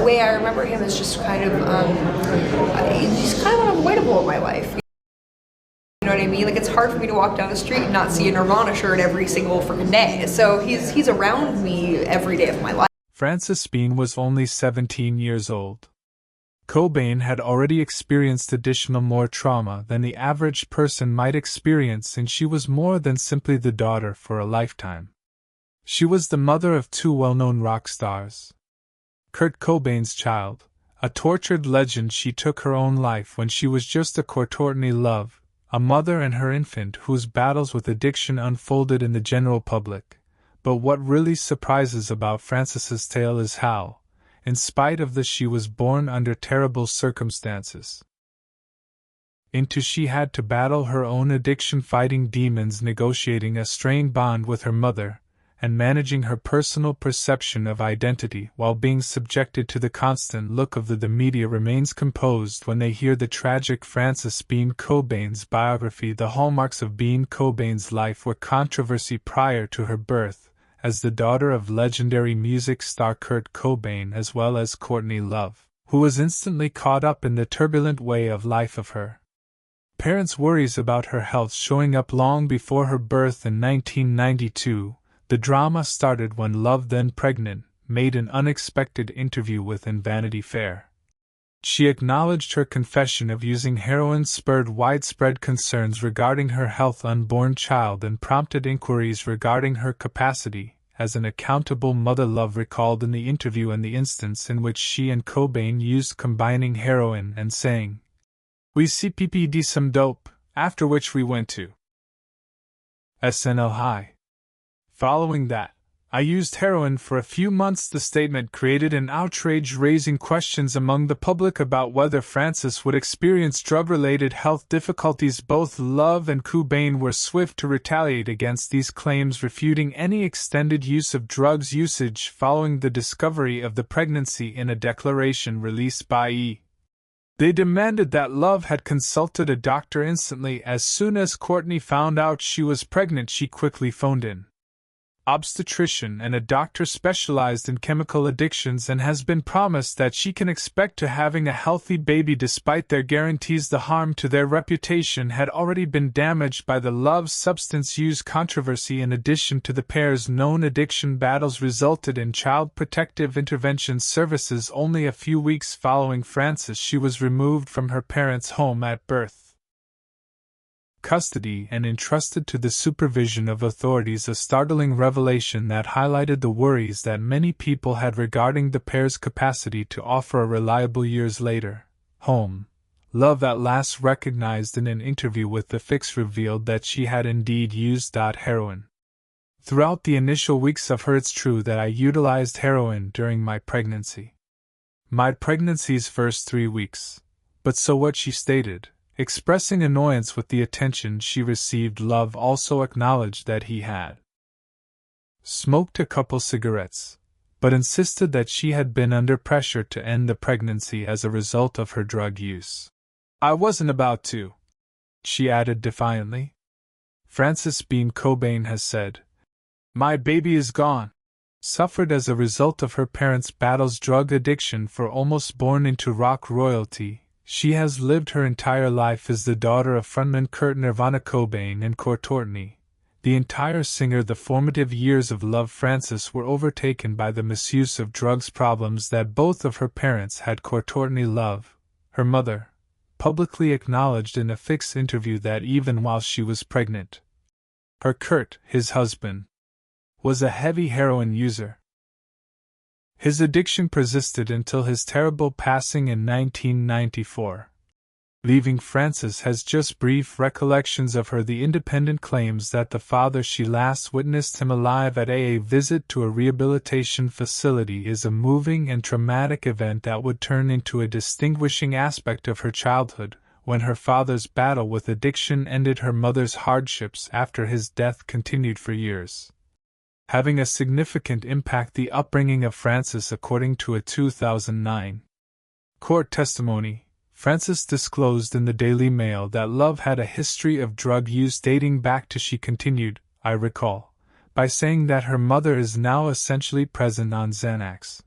the way I remember him is just kind of, he's kind of unavoidable in my life. You know what I mean? Like, it's hard for me to walk down the street and not see a Nirvana shirt every single freaking day. So he's around me every day of my life. Frances Bean was only 17 years old. Cobain had already experienced additional more trauma than the average person might experience, and she was more than simply the daughter for a lifetime. She was the mother of two well-known rock stars. Kurt Cobain's child, a tortured legend. She took her own life when she was just a Courtney Love, a mother and her infant whose battles with addiction unfolded in the general public. But what really surprises about Frances's tale is how, in spite of this, she was born under terrible circumstances. She had to battle her own addiction, fighting demons, negotiating a strained bond with her mother, and managing her personal perception of identity while being subjected to the constant look of the media remains composed when they hear the tragic Frances Bean Cobain's biography. The hallmarks of Bean Cobain's life were controversy prior to her birth, as the daughter of legendary music star Kurt Cobain as well as Courtney Love, who was instantly caught up in the turbulent way of life of her parents' worries about her health showing up long before her birth in 1992. The drama started when Love, then pregnant, made an unexpected interview with Vanity Fair. She acknowledged her confession of using heroin spurred widespread concerns regarding her health unborn child and prompted inquiries regarding her capacity as an accountable mother. Love recalled in the interview and the instance in which she and Cobain used combining heroin and saying, "We CPPD some dope," after which we went to SNL High. Following that, I used heroin for a few months. The statement created an outrage, raising questions among the public about whether Frances would experience drug-related health difficulties. Both Love and Cobain were swift to retaliate against these claims, refuting any extended use of drugs usage following the discovery of the pregnancy in a declaration released by E! They demanded that Love had consulted a doctor instantly. As soon as Courtney found out she was pregnant, she quickly phoned in obstetrician and a doctor specialized in chemical addictions, and has been promised that she can expect to having a healthy baby. Despite their guarantees, the harm to their reputation had already been damaged by the Love substance use controversy. In addition to the pair's known addiction battles, resulted in Child Protective Intervention Services. Only a few weeks following Frances, she was removed from her parents' home at birth custody and entrusted to the supervision of authorities, a startling revelation that highlighted the worries that many people had regarding the pair's capacity to offer a reliable. Years later, home Love at last recognized in an interview with The Fix revealed that she had indeed used heroin throughout the initial weeks of her. It's true that I utilized heroin during my pregnancy. My pregnancy's first 3 weeks. But so what, she stated, expressing annoyance with the attention she received. Love also acknowledged that he had smoked a couple cigarettes, but insisted that she had been under pressure to end the pregnancy as a result of her drug use. "I wasn't about to," she added defiantly. Frances Bean Cobain has said, "My baby is gone." Suffered as a result of her parents' battles drug addiction. For almost born into rock royalty, she has lived her entire life as the daughter of frontman Kurt Nirvana Cobain and Courtney, the entire singer. The formative years of Love Frances were overtaken by the misuse of drugs problems that both of her parents had. Courtney Love, her mother, publicly acknowledged in a Fix interview that even while she was pregnant, her Kurt, his husband, was a heavy heroin user. His addiction persisted until his terrible passing in 1994. Leaving Frances has just brief recollections of her. The Independent claims that the father she last witnessed him alive at a visit to a rehabilitation facility is a moving and traumatic event that would turn into a distinguishing aspect of her childhood. When her father's battle with addiction ended, her mother's hardships after his death continued for years, having a significant impact the upbringing of Frances. According to a 2009 court testimony, Frances disclosed in the Daily Mail that Love had a history of drug use dating back to, she continued, "I recall," by saying that her mother is now essentially present on Xanax.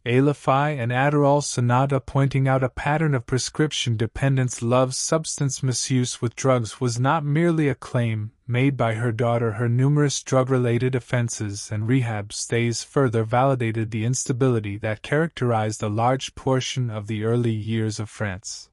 Alefi and Adderall Sonata, pointing out a pattern of prescription dependence. Love's substance misuse with drugs was not merely a claim made by her daughter. Her numerous drug-related offenses and rehab stays further validated the instability that characterized a large portion of the early years of France.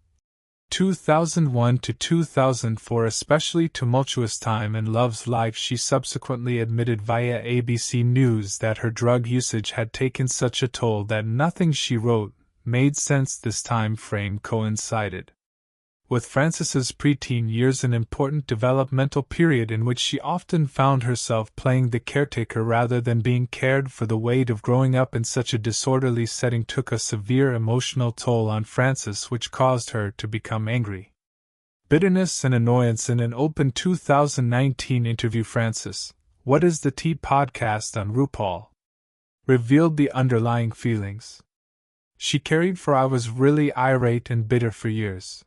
2001 to 2004, especially tumultuous time in Love's life. She subsequently admitted via ABC News that her drug usage had taken such a toll that nothing she wrote made sense. This time frame coincided with Frances's preteen years, an important developmental period in which she often found herself playing the caretaker rather than being cared for. The weight of growing up in such a disorderly setting took a severe emotional toll on Frances, which caused her to become angry. Bitterness and annoyance. In an open 2019 interview, Frances, What is the Tea podcast on RuPaul, revealed the underlying feelings she carried. For I was really irate and bitter for years.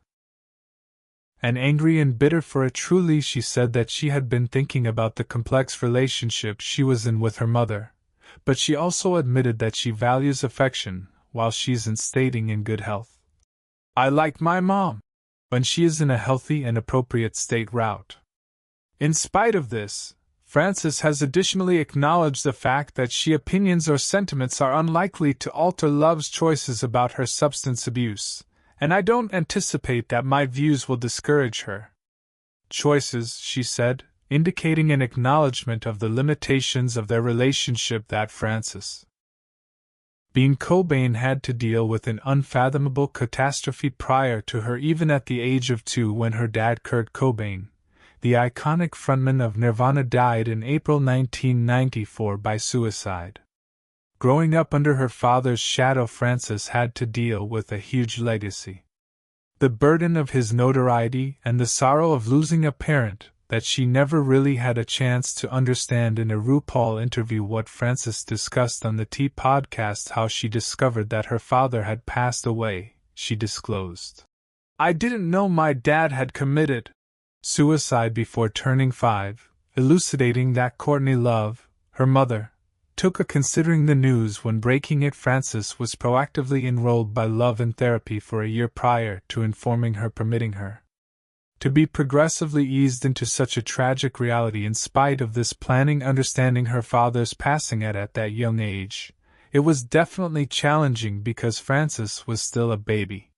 And angry and bitter for it. Truly, she said that she had been thinking about the complex relationship she was in with her mother, but she also admitted that she values affection while she's staying in good health. I like my mom when she is in a healthy and appropriate state. Route. In spite of this, Frances has additionally acknowledged the fact that she opinions or sentiments are unlikely to alter Love's choices about her substance abuse, and I don't anticipate that my views will discourage her choices, she said, indicating an acknowledgement of the limitations of their relationship. That Frances being Cobain had to deal with an unfathomable catastrophe prior to her, even at the age of 2, when her dad, Kurt Cobain, the iconic frontman of Nirvana, died in April 1994 by suicide. Growing up under her father's shadow, Frances had to deal with a huge legacy. The burden of his notoriety and the sorrow of losing a parent that she never really had a chance to understand. In a RuPaul interview, what Frances discussed on the Tea podcast, how she discovered that her father had passed away, she disclosed, I didn't know my dad had committed suicide before turning 5, elucidating that Courtney Love, her mother, took a considering the news when breaking it. Frances was proactively enrolled by Love in therapy for a year prior to informing her, permitting her to be progressively eased into such a tragic reality. In spite of this planning, understanding her father's passing at that young age, it was definitely challenging because Frances was still a baby.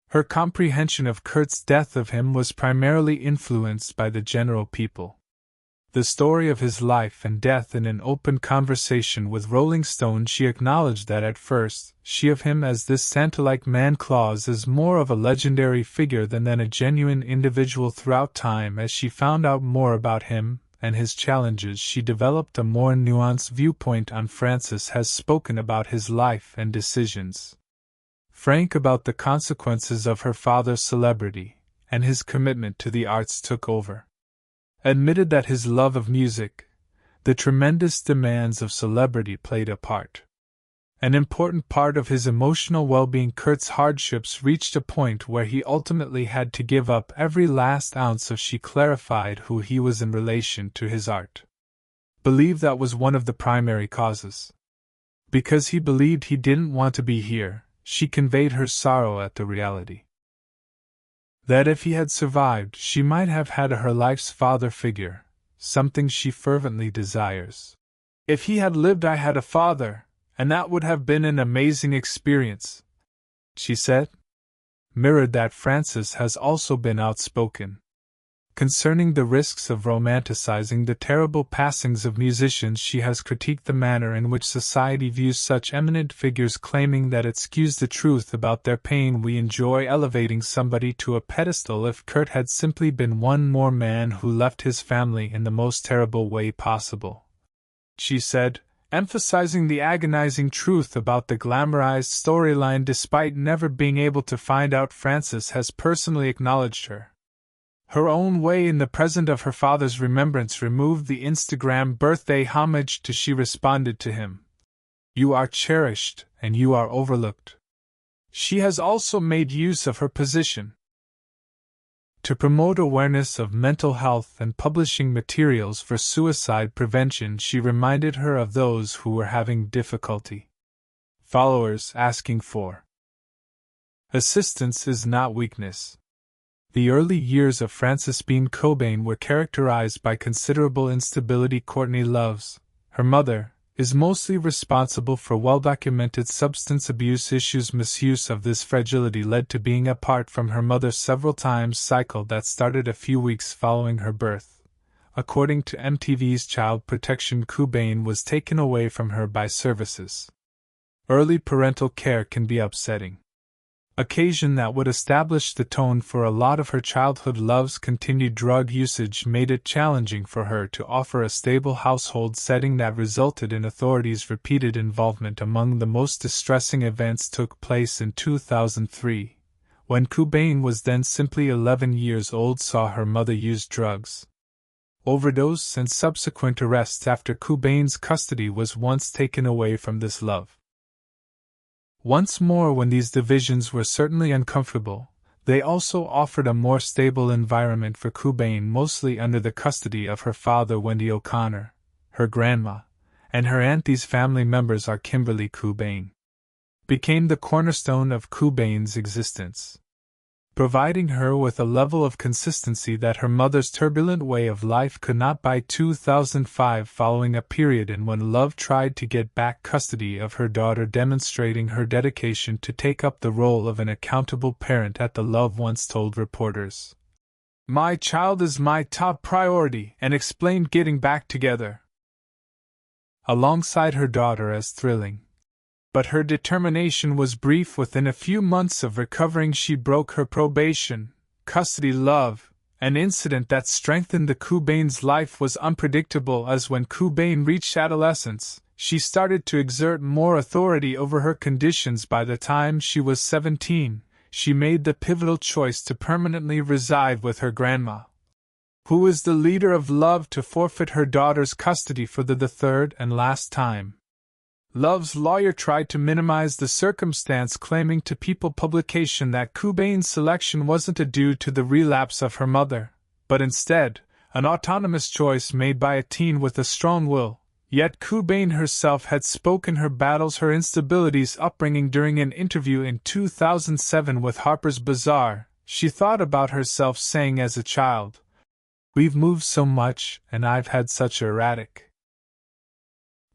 Her comprehension of Kurt's death of him was primarily influenced by the general people. The story of his life and death. In an open conversation with Rolling Stone, she acknowledged that at first, she of him as this Santa-like man. Claus is more of a legendary figure than a genuine individual. Throughout time, as she found out more about him and his challenges, she developed a more nuanced viewpoint on. Frances has spoken about his life and decisions, frank about the consequences of her father's celebrity, and his commitment to the arts took over. Admitted that his love of music, the tremendous demands of celebrity, played a part. An important part of his emotional well-being. Kurt's hardships reached a point where he ultimately had to give up every last ounce of. She clarified who he was in relation to his art. Believed that was one of the primary causes. Because he believed he didn't want to be here, she conveyed her sorrow at the reality that if he had survived, she might have had her life's father figure, something she fervently desires. If he had lived, I had a father, and that would have been an amazing experience, she said. Mirrored that Frances has also been outspoken concerning the risks of romanticizing the terrible passings of musicians. She has critiqued the manner in which society views such eminent figures, claiming that it skews the truth about their pain. We enjoy elevating somebody to a pedestal. If Kurt had simply been one more man who left his family in the most terrible way possible, she said, emphasizing the agonizing truth about the glamorized storyline. Despite never being able to find out, Frances has personally acknowledged her own way in the present of her father's remembrance. Removed the Instagram birthday homage to. She responded to him, "You are cherished, and you are overlooked." She has also made use of her position to promote awareness of mental health and publishing materials for suicide prevention. She reminded her of those who were having difficulty followers asking for assistance is not weakness. The early years of Frances Bean Cobain were characterized by considerable instability. Courtney Love's, her mother, is mostly responsible for well-documented substance abuse issues. Misuse of this fragility led to being apart from her mother several times, cycle that started a few weeks following her birth. According to MTV's Child Protection, Cobain was taken away from her by services. Early parental care can be upsetting. Occasion that would establish the tone for a lot of her childhood. Love's continued drug usage made it challenging for her to offer a stable household setting that resulted in authorities' repeated involvement. Among the most distressing events took place in 2003, when Cobain was then simply 11 years old, saw her mother use drugs, overdose, and subsequent arrests after Cobain's custody was once taken away from this love. Once more, when these divisions were certainly uncomfortable, they also offered a more stable environment for Cobain, mostly under the custody of her father, Wendy O'Connor, her grandma, and her aunt. These family members are Kimberly Cobain, became the cornerstone of Cobain's existence, providing her with a level of consistency that her mother's turbulent way of life could not. By 2005, following a period in when Love tried to get back custody of her daughter, demonstrating her dedication to take up the role of an accountable parent at the Love once told reporters, "My child is my top priority," and explained getting back together alongside her daughter as thrilling. But her determination was brief. Within a few months of recovering, she broke her probation. Custody. Love, an incident that strengthened the Cobain's life, was unpredictable, as when Cobain reached adolescence, she started to exert more authority over her conditions. By the time she was 17, she made the pivotal choice to permanently reside with her grandma, who is the leader of Love, to forfeit her daughter's custody for the third and last time. Love's lawyer tried to minimize the circumstance, claiming to People publication that Cobain's selection wasn't due to the relapse of her mother, but instead, an autonomous choice made by a teen with a strong will. Yet Cobain herself had spoken her battles, her instability's upbringing. During an interview in 2007 with Harper's Bazaar, she thought about herself, saying, "As a child, we've moved so much, and I've had such erratic."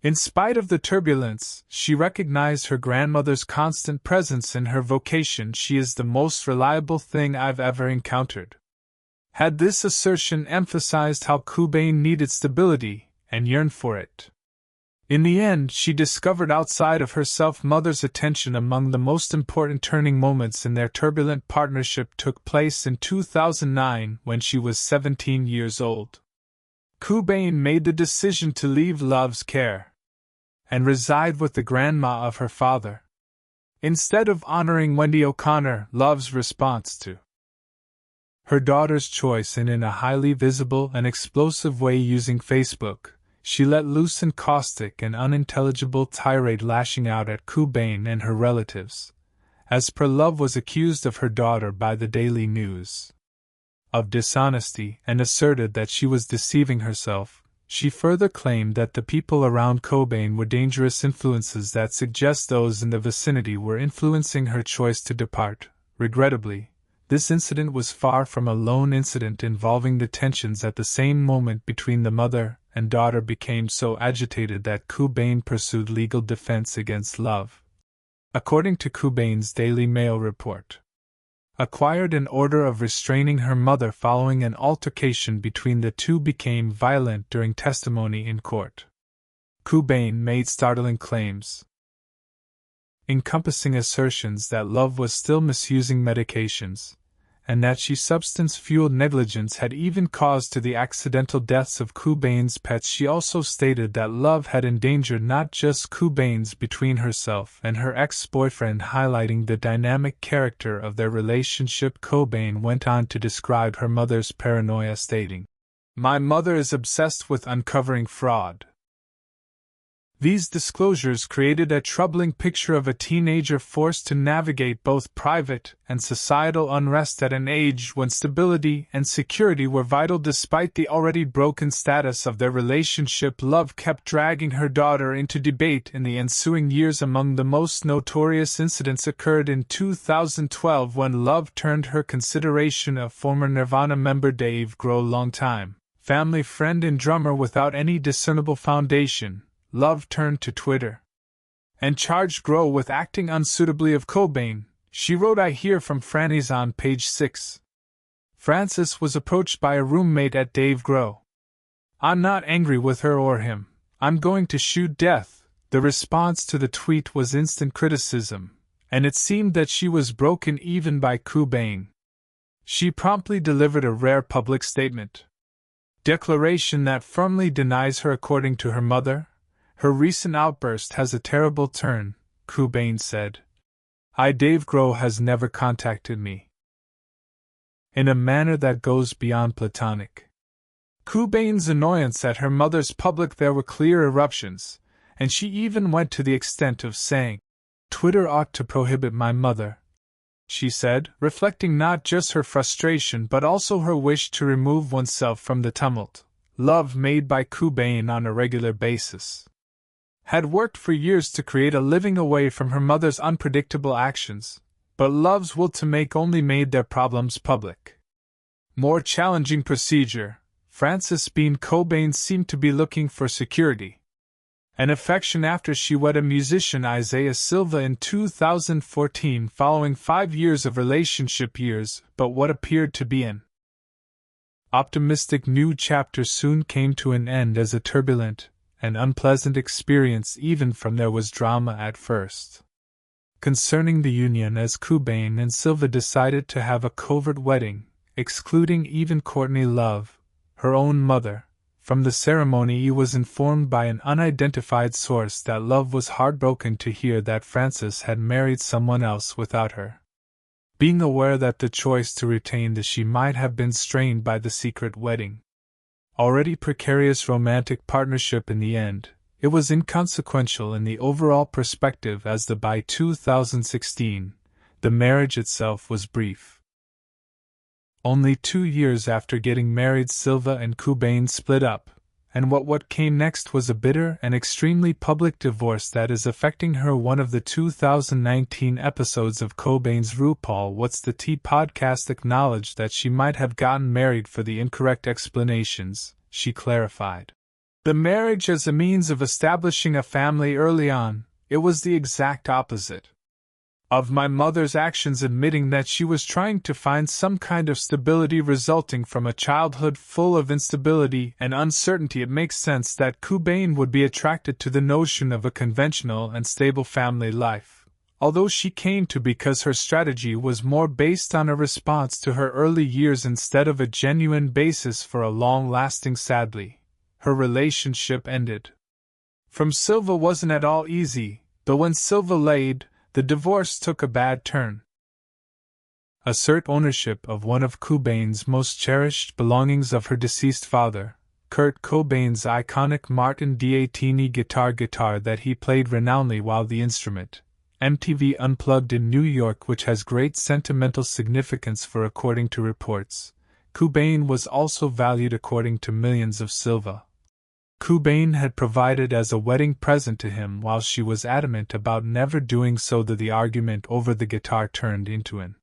In spite of the turbulence, she recognized her grandmother's constant presence in her vocation. "She is the most reliable thing I've ever encountered." Had this assertion emphasized how Cobain needed stability and yearned for it. In the end, she discovered outside of herself mother's attention. Among the most important turning moments in their turbulent partnership took place in 2009, when she was 17 years old. Cobain made the decision to leave Love's care and reside with the grandma of her father, instead of honoring Wendy O'Connor, Love's response to her daughter's choice. And in a highly visible and explosive way, using Facebook, she let loose an caustic and unintelligible tirade, lashing out at Cobain and her relatives. As per, Love was accused of her daughter by the Daily News of dishonesty and asserted that she was deceiving herself. She further claimed that the people around Cobain were dangerous influences that suggest those in the vicinity were influencing her choice to depart. Regrettably, this incident was far from a lone incident involving the tensions at the same moment between the mother and daughter became so agitated that Cobain pursued legal defense against Love. According to Cobain's Daily Mail report, acquired an order of restraining her mother following an altercation between the two became violent during testimony in court. Cobain made startling claims, encompassing assertions that Love was still misusing medications, and that she substance-fueled negligence had even caused to the accidental deaths of Cobain's pets. She also stated that Love had endangered not just Cobain's between herself and her ex-boyfriend, highlighting the dynamic character of their relationship. Cobain went on to describe her mother's paranoia, stating, "My mother is obsessed with uncovering fraud. These disclosures created a troubling picture of a teenager forced to navigate both private and societal unrest at an age when stability and security were vital. Despite the already broken status of their relationship, Love kept dragging her daughter into debate in the ensuing years. Among the most notorious incidents occurred in 2012 when Love turned her consideration of former Nirvana member Dave Grohl, longtime family friend and drummer without any discernible foundation. Love turned to Twitter and charged Grohl with acting unsuitably of Cobain. She wrote, "I hear from Franny's" on page 6. Frances was approached by a roommate at Dave Grohl. "I'm not angry with her or him. I'm going to shoot death." The response to the tweet was instant criticism, and it seemed that she was broken even by Cobain. She promptly delivered a rare public declaration that firmly denies her. According to her mother, "Her recent outburst has a terrible turn," Cobain said. "Dave Grohl has never contacted me," in a manner that goes beyond platonic. Cobain's annoyance at her mother's public there were clear eruptions, and she even went to the extent of saying, "Twitter ought to prohibit my mother," she said, reflecting not just her frustration but also her wish to remove oneself from the tumult. Love, made by Cobain on a regular basis, had worked for years to create a living away from her mother's unpredictable actions, but Love's will to make only made their problems public. More challenging procedure, Frances Bean Cobain seemed to be looking for security and affection after she wedded musician Isaiah Silva in 2014 following 5 years of relationship years, but what appeared to be an optimistic new chapter soon came to an end as a turbulent and unpleasant experience. Even from there was drama at first concerning the union, as Cobain and Silva decided to have a covert wedding, excluding even Courtney Love, her own mother, from the ceremony. He was informed by an unidentified source that Love was heartbroken to hear that Frances had married someone else without her being aware, that the choice to retain the she might have been strained by the secret wedding. Already precarious romantic partnership. In the end, it was inconsequential in the overall perspective, as by 2016, the marriage itself was brief. Only 2 years after getting married, Silva and Cobain split up, and what came next was a bitter and extremely public divorce that is affecting her. One of the 2019 episodes of Cobain's RuPaul What's the Tea podcast acknowledged that she might have gotten married for the incorrect explanations. She clarified the marriage as a means of establishing a family early on. "It was the exact opposite of my mother's actions," admitting that she was trying to find some kind of stability resulting from a childhood full of instability and uncertainty. It makes sense that Cobain would be attracted to the notion of a conventional and stable family life, although she came to because her strategy was more based on a response to her early years instead of a genuine basis for a long-lasting. Sadly, her relationship ended. From Silva wasn't at all easy, though when Silva laid, the divorce took a bad turn. Assert ownership of one of Cobain's most cherished belongings of her deceased father, Kurt Cobain's iconic Martin D18 guitar that he played renownedly while the instrument, MTV Unplugged in New York, which has great sentimental significance for. According to reports, Cobain was also valued according to millions of Silva. Cobain had provided as a wedding present to him while she was adamant about never doing so. The argument over the guitar turned into an